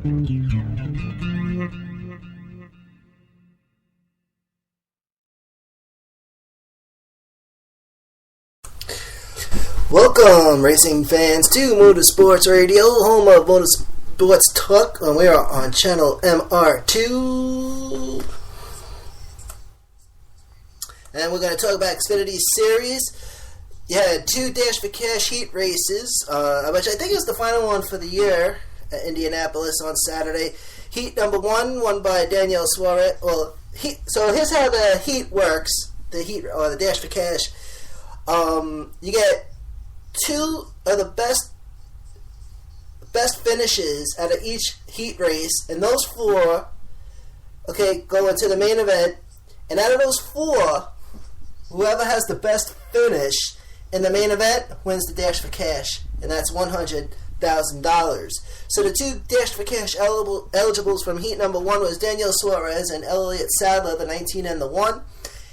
Welcome, racing fans, to Motorsports Radio, home of Motorsports Talk, and we are on channel MR2. And we're going to talk about Xfinity Series. You had 2 Dash for Cash heat races, which I think is the final one for the year at Indianapolis on Saturday. Heat number 1 won by Daniel Suarez. Well, so here's how the heat works, the heat or the Dash for Cash. You get 2 of the best finishes out of each heat race, and those 4, go into the main event. And out of those 4, whoever has the best finish in the main event wins the Dash for Cash, and that's $100,000. So the 2 Dash for Cash eligibles from heat number 1 was Daniel Suarez and Elliott Sadler, the 19 and the 1.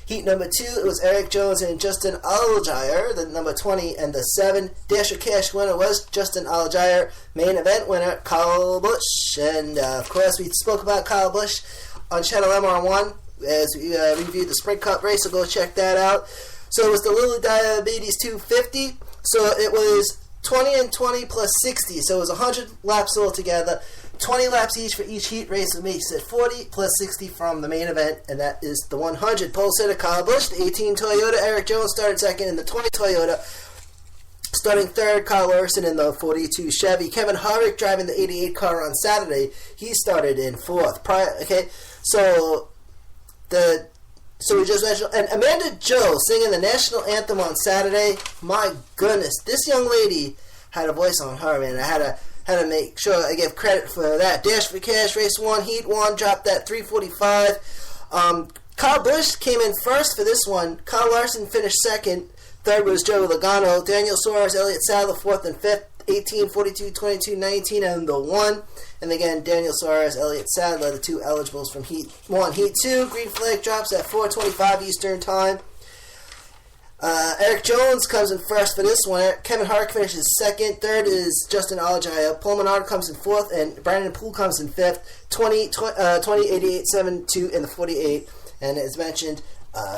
Heat number 2, it was Eric Jones and Justin Allgaier, the number 20 and the 7. Dash for Cash winner was Justin Allgaier. Main event winner, Kyle Busch. And, of course, we spoke about Kyle Busch on channel MR1 as we reviewed the Sprint Cup race, so go check that out. So it was the Lily Diabetes 250. So it was 20 and 20 plus 60. So it was 100 laps altogether. 20 laps each for each heat race, which makes it 40 plus 60 from the main event, and that is the 100. Pole sitter Kyle Busch, the 18 Toyota. Eric Jones started second in the 20 Toyota. Starting third, Kyle Larson in the 42 Chevy. Kevin Harvick driving the 88 car on Saturday. He started in fourth. So we just mentioned, and Amanda Joe singing the national anthem on Saturday. My goodness, this young lady had a voice on her, man. I had to make sure I give credit for that. Dash for Cash, race 1, heat 1, dropped at 3:45. Kyle Busch came in first for this one. Kyle Larson finished second. Third was Joey Logano. Daniel Suarez, Elliott Sadler, 4th and 5th. 18, 42, 22, 19, and the 1. And again, Daniel Suarez, Elliott Sadler, the 2 eligibles from heat 1. Heat 2, green flag drops at 4:25 Eastern Time. Eric Jones comes in first for this one. Kevin Harvick finishes second. Third is Justin Allgaier. Paul Menard comes in fourth, and Brandon Poole comes in fifth. 20, 88, 7-2 in the 48. And as mentioned,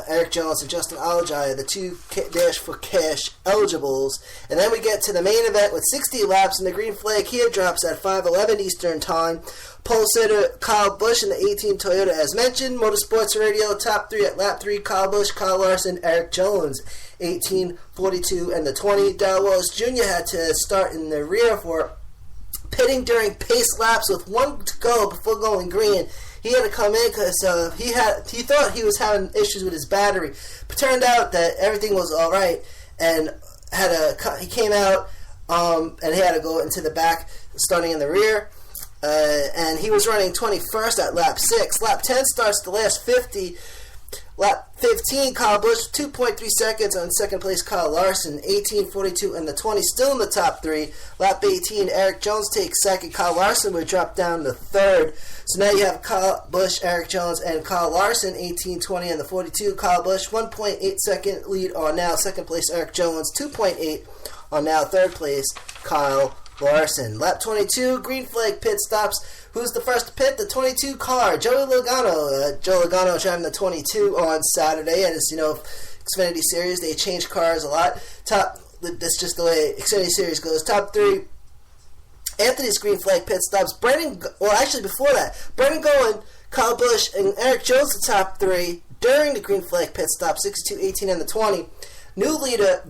Eric Jones and Justin Allgaier, the 2 Dash for Cash eligibles. And then we get to the main event with 60 laps, and the green flag here drops at 5:11 Eastern Time. Pole sitter Kyle Busch in the 18 Toyota, as mentioned. Motorsports Radio top 3 at lap 3: Kyle Busch, Kyle Larson, Eric Jones. 18, 42, and the 20. Darrell Wallace Jr. had to start in the rear for pitting during pace laps with 1 to go before going green. He had to come in because he thought he was having issues with his battery, but turned out that everything was all right, and he came out and he had to go into the back, starting in the rear, and he was running 21st at lap 6. Lap 10 starts the last 50. Lap 15, Kyle Busch, 2.3 seconds on second place, Kyle Larson, 18, 42, and the 20, still in the top 3. Lap 18, Eric Jones takes second. Kyle Larson would drop down to third. So now you have Kyle Busch, Eric Jones, and Kyle Larson, 18, 20, and the 42. Kyle Busch, 1.8 second lead on now second place, Eric Jones, 2.8 on now third place, Kyle Larson. Lap 22, green flag pit stops. Who's the first to pit? The 22 car, Joey Logano. Joey Logano driving the 22 on Saturday, and as you know, Xfinity Series, they change cars a lot. That's just the way Xfinity Series goes. Top 3, Anthony's green flag pit stops. Brendan Gowen, Kyle Busch, and Eric Jones the top 3 during the green flag pit stop, 62, 18, and the 20. New leader,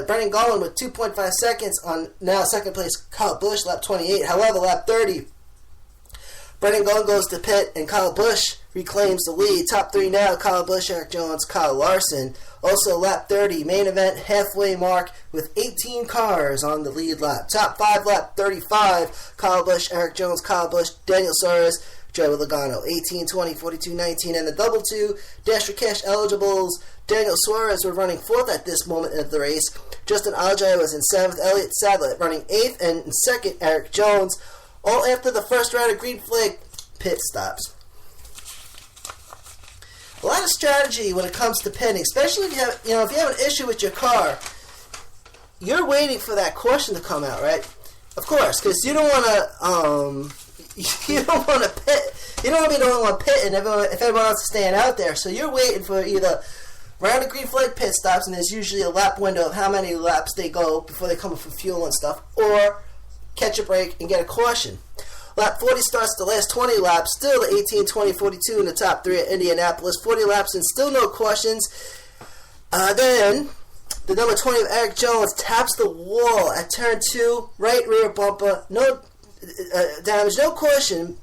Brendan Gaughan with 2.5 seconds on now second place, Kyle Busch, lap 28. However, lap 30, Brendan Gaughan goes to pit, and Kyle Busch reclaims the lead. Top 3 now, Kyle Busch, Eric Jones, Kyle Larson. Also, lap 30, main event, halfway mark, with 18 cars on the lead lap. Top 5, lap 35, Kyle Busch, Eric Jones, Kyle Busch, Daniel Suarez, Joey Logano. 18, 20, 42, 19, and the double 2, Dash for Cash eligibles. Daniel Suarez were running 4th at this moment of the race. Justin Allgaier was in 7th. Elliott Sadler running 8th, and in 2nd, Eric Jones. All after the first round of green flag pit stops. A lot of strategy when it comes to pitting, especially if you have an issue with your car. You're waiting for that caution to come out, right? Of course, because you don't want to you don't want to pit. You don't want to be the only one pitting if everyone else is staying out there. So you're waiting for either round the green flag pit stops, and there's usually a lap window of how many laps they go before they come up for fuel and stuff, or catch a break and get a caution. Lap 40 starts the last 20 laps, still 18, 20, 42 in the top 3 at Indianapolis. 40 laps and still no cautions. Then the number 20 of Eric Jones taps the wall at turn 2, right rear bumper. No damage, no caution,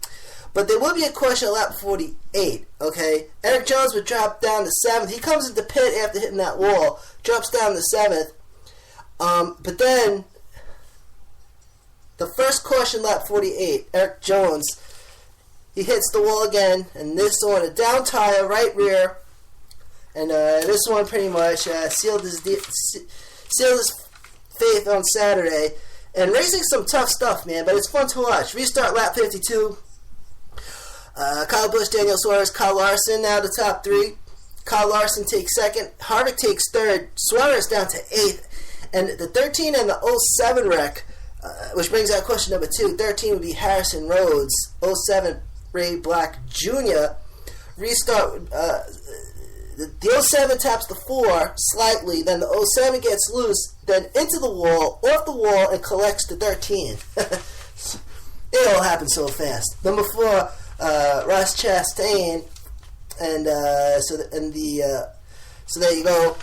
but there will be a caution at lap 48, okay? Eric Jones would drop down to 7th. He comes into pit after hitting that wall, drops down to 7th. But then the first caution, lap 48, Eric Jones, he hits the wall again, and this one, a down tire, right rear, and this one pretty much sealed his faith on Saturday. And racing some tough stuff, man, but it's fun to watch. Restart lap 52. Kyle Busch, Daniel Suarez, Kyle Larson now the top 3. Kyle Larson takes 2nd. Harvick takes 3rd. Suarez down to 8th. And the 13 and the 07 wreck, which brings out question number 2. 13 would be Harrison Rhodes. 07, Ray Black Jr. Restart. The 07 taps the 4 slightly. Then the 07 gets loose. Then into the wall, off the wall, and collects the 13. It all happens so fast. Number 4, Ross Chastain. And so there you go.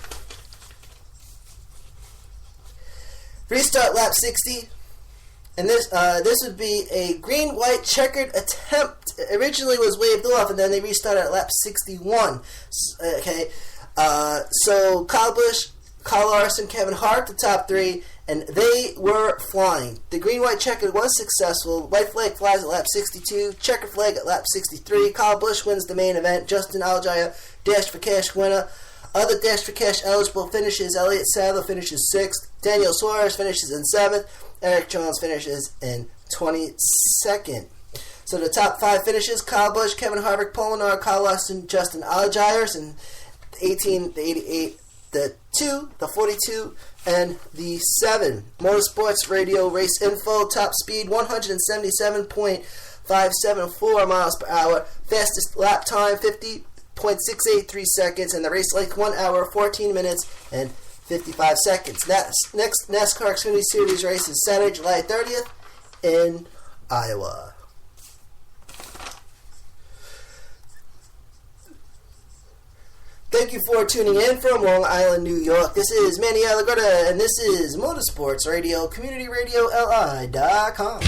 Restart lap 60, and this would be a green-white checkered attempt. Originally was waved off, and then they restarted at lap 61. Okay, so Kyle Busch, Kyle Larson, Kevin Hart, the top 3, and they were flying. The green-white checkered was successful. White flag flies at lap 62. Checkered flag at lap 63. Kyle Busch wins the main event. Justin Allgaier, Dash for Cash winner. Other Dash for Cash eligible finishes: Elliott Sadler finishes 6th. Daniel Suarez finishes in 7th. Eric Jones finishes in 22nd. So the top 5 finishes: Kyle Busch, Kevin Harvick, Paul Menard, Kyle Larson, Justin Allgaier, and the 18, the 88, the 2, the 42, and the 7. Motorsports Radio Race Info: top speed 177.574 miles per hour. Fastest lap time 50.683 seconds, and the race length 1 hour 14 minutes and 55 seconds. Next NASCAR Xfinity Series race is Saturday, July 30th in Iowa. Thank you for tuning in from Long Island, New York. This is Manny Allegorda, and this is Motorsports Radio, CommunityRadioLI.com.